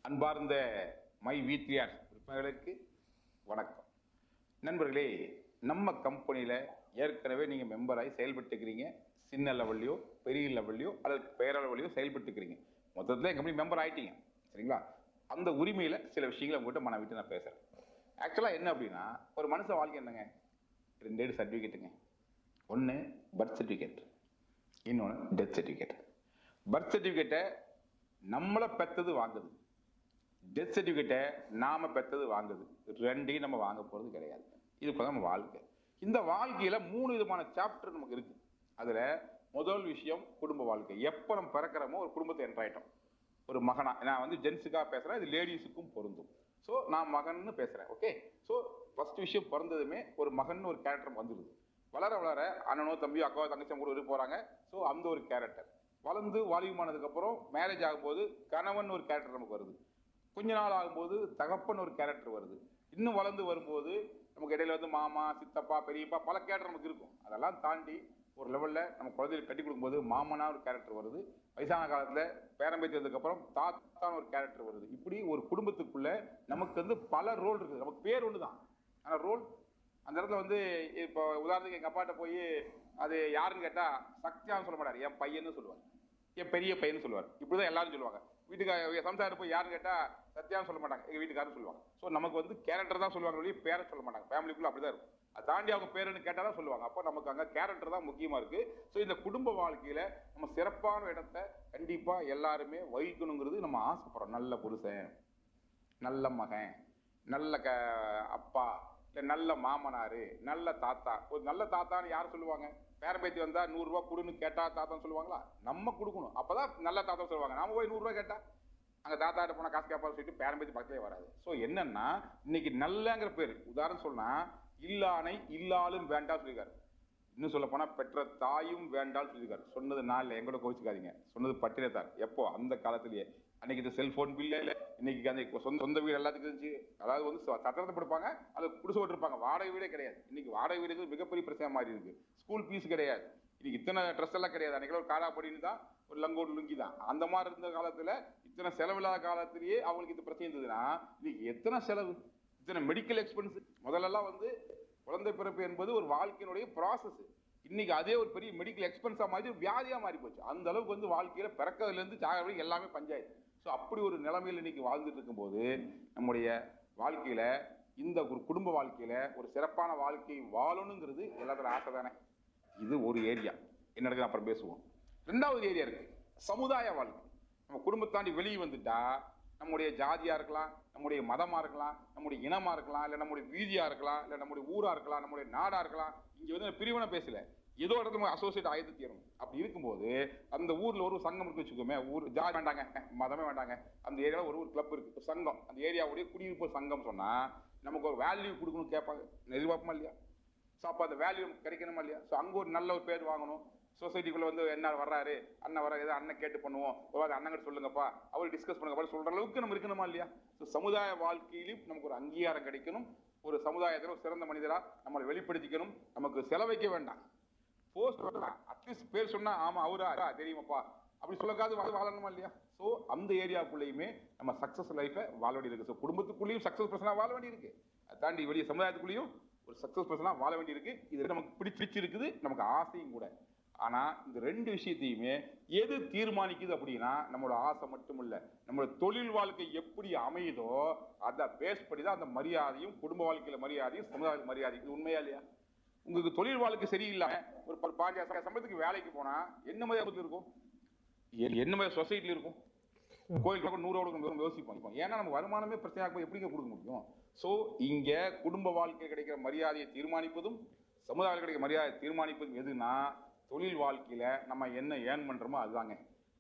அன்பார்ந்த மை வீத்ரியார் உறுப்பினர்களுக்கு வணக்கம். நண்பர்களே, நம்ம கம்பெனியில் ஏற்கனவே நீங்கள் மெம்பராகி செயல்பட்டுக்கிறீங்க. சின்ன லெவல்லையோ பெரிய லெவல்லையோ அல்லது பேரளவுலையோ செயல்பட்டுக்கிறீங்க. மொத்தத்தில் என் கம்பெனி மெம்பர் ஆகிட்டீங்க, சரிங்களா? அந்த உரிமையில் சில விஷயங்களை உங்கள்கிட்ட மன விட்டு நான் பேசுகிறேன். ஆக்சுவலாக என்ன அப்படின்னா, ஒரு மனுஷ வாழ்க்கை என்னங்க, 2 சர்டிஃபிகேட்டுங்க. ஒன்று பர்த் சர்டிஃபிகேட், இன்னொன்று டெத் சர்டிஃபிகேட். பர்த் சர்டிஃபிகேட்டை நம்மளை பெற்றது வாங்குது, டெத் சர்டிஃபிகேட்டை நாம பெற்றது வாங்குது. ரெண்டையும் நம்ம வாங்க போகிறது கிடையாது. இது இப்போ நம்ம வாழ்க்கை. இந்த வாழ்க்கையில் 3 விதமான சாப்டர் நமக்கு இருக்கு. அதில் முதல் விஷயம் குடும்ப வாழ்க்கை. எப்போ நம்ம பிறக்கிறோமோ ஒரு குடும்பத்தை என்ட்ராயிட்டோம். ஒரு மகனா, நான் வந்து ஜென்ஸுக்காக பேசுகிறேன், இது லேடிஸுக்கும் பொருந்தும். ஸோ நான் மகன்னு பேசுகிறேன், ஓகே? ஸோ ஃபர்ஸ்ட் விஷயம், பிறந்ததுமே ஒரு மகன் ஒரு கேரக்டர் வந்துடுது. வளர வளர அண்ணனோ தம்பியோ அக்காவோ தங்கச்சியும் கூட போகிறாங்க. ஸோ அந்த ஒரு கேரக்டர் வளர்ந்து வாலிபமானதுக்கப்புறம் மேரேஜ் ஆகும்போது கணவன் ஒரு கேரக்டர் நமக்கு வருது. கொஞ்ச நாள் ஆகும்போது தகப்பன் ஒரு கேரக்டர் வருது. இன்னும் வளர்ந்து வரும்போது நமக்கு இடையில வந்து மாமா, சித்தப்பா, பெரியப்பா பல கேரக்டர் நமக்கு இருக்கும். அதெல்லாம் தாண்டி ஒரு லெவலில் நம்ம குழந்தைகளுக்கு கட்டி கொடுக்கும்போது மாமனா ஒரு கேரக்டர் வருது. வயசான காலத்தில் பேரம்பேத்தி வந்ததுக்கப்புறம் தாத்தான ஒரு கேரக்டர் வருது. இப்படி ஒரு குடும்பத்துக்குள்ள நமக்கு வந்து பல ரோல் இருக்குது. நமக்கு பேர் ஒன்று தான், ஆனால் ரோல் அந்த இடத்துல வந்து இப்போ உதாரணத்துக்கு எங்கள் அப்பாட்ட போய் அது யாருன்னு கேட்டால் சக்தியான்னு சொல்ல மாட்டார், என் பையன்னு சொல்லுவார், என் பெரிய பையன்னு சொல்லுவார். இப்படிதான் எல்லாரும் சொல்லுவாங்க. வீட்டுக்கார சம்சாரம் போய் யாருன்னு கேட்டா சத்தியான்னு சொல்ல மாட்டாங்க, எங்க வீட்டுக்காரன்னு சொல்லுவாங்க. ஸோ நமக்கு வந்து கேரக்டர் தான் சொல்லுவாங்க, பேரை சொல்ல மாட்டாங்க. ஃபேமிலிக்குள்ள அப்படிதான் இருக்கும். அதை தாண்டி அவங்க பேருன்னு கேட்டால் தான் சொல்லுவாங்க. அப்போ நமக்கு அங்கே கேரக்டர் தான் முக்கியமா இருக்கு. ஸோ இந்த குடும்ப வாழ்க்கையில நம்ம சிறப்பான இடத்தை கண்டிப்பா எல்லாருமே வகிக்கணுங்கிறது நம்ம ஆசைப்படுறோம். நல்ல புருஷன், நல்ல மகன், நல்ல அப்பா, இல்லை நல்ல மாமனாரு, நல்ல தாத்தா. ஒரு நல்ல தாத்தான்னு யார் சொல்லுவாங்க? பேரம்பேத்தி வந்தா 100 ரூபா கொடுன்னு கேட்டா தாத்தான்னு சொல்லுவாங்களா? நம்ம கொடுக்கணும், அப்பதான் நல்ல தாத்தா சொல்லுவாங்க. நாம போய் 100 ரூபாய் கேட்டா அங்க தாத்தா கிட்ட போனா காசு கேட்பாரு சொல்லிட்டு பேரம்பேத்தி பக்கத்திலே வராது. ஸோ என்னன்னா, இன்னைக்கு நல்லங்கிற பேர், உதாரணம் சொன்னா இல்லானை இல்லாலும் வேண்டாம் சொல்லியிருக்காரு. இன்னும் சொல்ல போனா பெற்ற தாயும் வேண்டாம் சொல்லியிருக்காரு. சொன்னது நாள் எங்கூட கோவிச்சுக்காதீங்க, சொன்னது பட்டினத்தார். எப்போ? அந்த காலத்திலேயே. அன்னைக்கு இந்த செல்போன் பில்ல இல்லை, இன்னைக்கு அந்த சொந்த வீடு எல்லாத்துக்கும் இருந்துச்சு. அதாவது வந்து சத்திரத்தை படுப்பாங்க, அது குடிசை விட்டுருப்பாங்க, வாடகை வீடே கிடையாது. இன்னைக்கு வாடகை வீடு மிகப்பெரிய பிரச்சனை மாதிரி இருக்கு. ஸ்கூல் ஃபீஸ் கிடையாது, இன்னைக்கு இத்தனை ட்ரெஸ் எல்லாம் கிடையாது. அன்னைக்கு ஒரு காடா படின்னு தான், ஒரு லங்கோடு லுங்கி தான். அந்த மாதிரி இருந்த காலத்துல இத்தனை செலவில்லாத காலத்திலேயே அவங்களுக்கு இந்த பிரச்சனை இருந்ததுன்னா இன்னைக்கு எத்தனை செலவு, இத்தனை மெடிக்கல் எக்ஸ்பென்ஸ். முதல்லலாம் வந்து குழந்தை பிறப்பு என்பது ஒரு வாழ்க்கையினுடைய ப்ராசஸ். இன்னைக்கு அதே ஒரு பெரிய மெடிக்கல் எக்ஸ்பென்ஸா மாதிரி வியாதியா மாறி போச்சு. அந்த அளவுக்கு வந்து வாழ்க்கையில பிறக்கிறதுல இருந்து சாக வரைக்கும் எல்லாமே பஞ்சாயத்து. ஸோ அப்படி ஒரு நிலைமையில் இன்னைக்கு வாழ்ந்துட்டு இருக்கும்போது நம்முடைய வாழ்க்கையில இந்த ஒரு குடும்ப வாழ்க்கையில ஒரு சிறப்பான வாழ்க்கை வாழணுங்கிறது எல்லாத்தோட ஆசை தானே. இது ஒரு ஏரியா, என்ன நடக்குது அப்புறம் பேசுவோம். 2வது ஏரியா இருக்கு, சமுதாய வாழ்க்கை. நம்ம குடும்பத்தாண்டி வெளியே வந்துட்டா நம்முடைய ஜாதியா இருக்கலாம், நம்முடைய மதமா இருக்கலாம், நம்முடைய இனமா இருக்கலாம், இல்லை நம்முடைய வீதியா இருக்கலாம், இல்லை நம்முடைய ஊரா இருக்கலாம், நம்முடைய நாடா இருக்கலாம். இங்க வந்து பிரிவினை பேசல, ஏதோ இடத்துல அசோசியேட் ஆயிரத்தி தீரணும். அப்படி இருக்கும்போது அந்த ஊர்ல ஒரு சங்கம் இருக்கு வச்சுக்கோமே, ஊர் ஜாதி வேண்டாங்க, மதமே வேண்டாங்க, அந்த ஏரியாவில் ஒரு கிளப் இருக்கு, சங்கம், அந்த ஏரியாவுடைய குடியிருப்பு சங்கம் சொன்னா நமக்கு ஒரு வேல்யூ கொடுக்கணும் கேட்பாங்க, எதிர்பார்ப்போமா இல்லையா? ஸோ அப்போ அந்த வேல்யூ கிடைக்கணுமா இல்லையா? ஸோ அங்கே ஒரு நல்ல ஒரு பேர் வாங்கணும். சொசைட்டிக்குள்ள வந்து என்ன வர்றாரு, அண்ணன் வர்றாரு, ஏதோ அண்ணன் கேட்டு பண்ணுவோம், ஒரு அண்ணன் சொல்லுங்கப்பா, அவர் டிஸ்கஸ் பண்ணுங்க சொல்ற அளவுக்கு நம்ம இருக்கணுமா இல்லையா? ஸோ சமுதாய வாழ்க்கையிலும் நமக்கு ஒரு அங்கீகாரம் கிடைக்கணும். ஒரு சமுதாயத்தில் ஒரு சிறந்த மனிதரா நம்மளை வெளிப்படுத்திக்கணும். நமக்கு செலவைக்க வேண்டாம், போஸ்ட் அட்லீஸ்ட் பேர் சொன்னா ஆமா அவரா தெரியுமாப்பா அப்படி சொல்லக்காது வாழணுமா இல்லையா? ஸோ அந்த ஏரியாவுக்குள்ளேயுமே நம்ம சக்சஸ் லைஃபை வாழ வேண்டி இருக்கு. ஸோ குடும்பத்துக்குள்ளேயும் சக்சஸ் பர்சனா வாழ வேண்டி இருக்கு, அதை தாண்டி வெளியே சமுதாயத்துக்குள்ளேயும் ஒரு சக்சஸ் பர்சனா வாழ வேண்டி இருக்கு. இது நமக்கு பிடிச்சிருக்குது, நமக்கு ஆசையும் கூட. ஆனா இந்த 2 விஷயத்தையுமே எது தீர்மானிக்குது அப்படின்னா நம்மளோட ஆசை மட்டும் இல்ல, நம்மளோட தொழில் வாழ்க்கை எப்படி அமையுதோ அதை பேஸ் பண்ணி தான் அந்த மரியாதையும், குடும்ப வாழ்க்கையில மரியாதையும், சமுதாய மரியாதையும். இது உண்மையா இல்லையா? உங்களுக்கு தொழில் வாழ்க்கை சரியில்லாம ஒரு 15,000 சம்பளத்துக்கு வேலைக்கு போனா என்ன மாதிரி இருக்கும், என்ன மாதிரி சொசைட்டில இருக்கும்? கோயில் 100 யோசிப்போம். ஏன்னா நம்ம வருமானமே பிரச்சனையாக எப்படிங்க கொடுக்க முடியும்? ஸோ இங்க குடும்ப வாழ்க்கை கிடைக்கிற மரியாதையை தீர்மானிப்பதும், சமுதாயம் கிடைக்கிற மரியாதையை தீர்மானிப்பதும் எதுனா தொழில் வாழ்க்கையில நம்ம என்ன ஏர்ன் பண்றோமோ அதுதாங்க.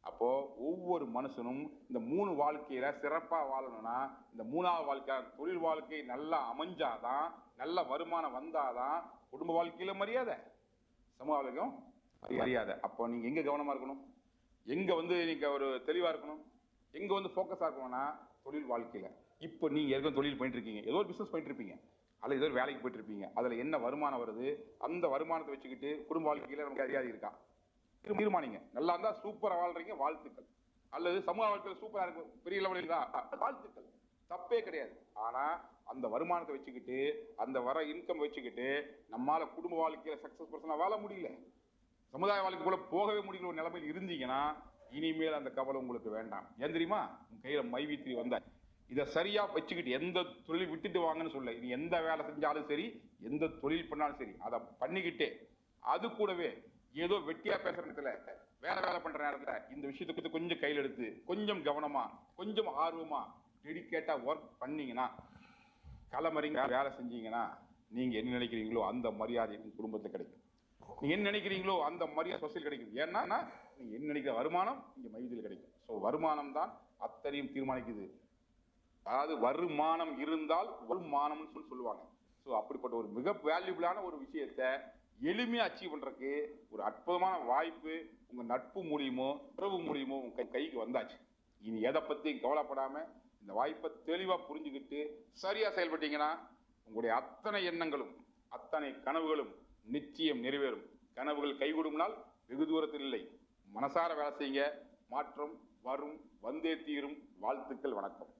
அப்போ ஒவ்வொரு மனுஷனும் இந்த 3 வாழ்க்கையில சிறப்பா வாழணும்னா இந்த 3வது வாழ்க்கை தொழில் வாழ்க்கை நல்லா அமைஞ்சாதான், நல்ல வருமானம் வந்தாதான் குடும்ப வாழ்க்கையில மரியாதை, சமுதாயம் மரியாதை. அப்போ நீங்க எங்க கவனமா இருக்கணும், எங்க வந்து நீங்க ஒரு தெளிவா இருக்கணும், எங்க வந்து ஃபோக்கஸா இருக்கணும்னா தொழில் வாழ்க்கையில. இப்போ நீங்க ஏற்கனவே தொழில் பண்ணிட்டு இருக்கீங்க, ஏதோ ஒரு பிசினஸ் பண்ணிட்டு இருப்பீங்க, அல்லது ஏதோ ஒரு வேலைக்கு போயிட்டு இருப்பீங்க. அதுல என்ன வருமானம் வருது, அந்த வருமானத்தை வச்சுக்கிட்டு குடும்ப வாழ்க்கையில நமக்கு மரியாதை இருக்கா தீர்மானிங்க. நல்லா இருந்தா சூப்பரா வாழ்றீங்க, வாழ்த்துக்கள். அல்லது சமூக வாழ்க்கையில் சூப்பரா இருக்கும், பெரிய லெவலில் இருக்கா, வாழ்த்துக்கள், தப்பே கிடையாது. ஆனா அந்த வருமானத்தை வச்சுக்கிட்டு, அந்த வர இன்கம் வச்சுக்கிட்டு நம்மால குடும்ப வாழ்க்கையில சக்சஸ் பர்சனா வாழ முடியல, சமுதாய வாழ்க்கைக்குள்ள போகவே முடியல ஒரு நிலைமையில் இருந்தீங்கன்னா இனிமேல் அந்த கவலை உங்களுக்கு வேண்டாம். ஏன் தெரியுமா? உங்க கையில மைவித்திரி வந்தா இதை சரியா வச்சுக்கிட்டு எந்த தொழில் விட்டுட்டு வாங்கன்னு சொல்ல, நீ எந்த வேலை செஞ்சாலும் சரி, எந்த தொழில் பண்ணாலும் சரி, அதை பண்ணிக்கிட்டே அது கூடவே ஏதோ வெட்டியா பேசுற நேரத்துல வேலை பண்ற நேரத்துல இந்த விஷயத்துக்கு கொஞ்சம் கையில் எடுத்து கொஞ்சம் கவனமா கொஞ்சம் ஆர்வமா டெடிகேட்டா ஒர்க் பண்ணீங்கன்னா, களமறிங்க வேலை செஞ்சீங்கன்னா, நீங்க என்ன நினைக்கிறீங்களோ அந்த மரியாதை உங்க குடும்பத்தில் கிடைக்கும். நீங்க என்ன நினைக்கிறீங்களோ அந்த மரியாதை சொசைட்டி கிடைக்கும். ஏன்னா நீங்க என்ன நினைக்கிற வருமானம் இங்க மையத்தில் கிடைக்கும். ஸோ வருமானம் தான் அத்தனையும் தீர்மானிக்குது. அதாவது வருமானம் இருந்தால் வருமானம்னு சொல்லுவாங்க. ஸோ அப்படிப்பட்ட ஒரு மிக வேல்யூபிளான ஒரு விஷயத்தை எளிமையா அச்சீவ் பண்றதுக்கு ஒரு அற்புதமான வாய்ப்பு உங்க நட்பு மூலியமோ உறவு மூலியமோ உங்க கைக்கு வந்தாச்சு. இனி எதை பத்தி கவலைப்படாம இந்த வாய்ப்பை தெளிவா புரிஞ்சுக்கிட்டு சரியா செயல்பட்டீங்கன்னா உங்களுடைய அத்தனை எண்ணங்களும் அத்தனை கனவுகளும் நிச்சயம் நிறைவேறும். கனவுகள் கைகூடும் நாள் வெகு தூரத்தில் இல்லை. மனசார வேலை செய்யுங்க. மாற்றம் வரும், வந்தே தீரும். வாழ்த்துக்கள். வணக்கம்.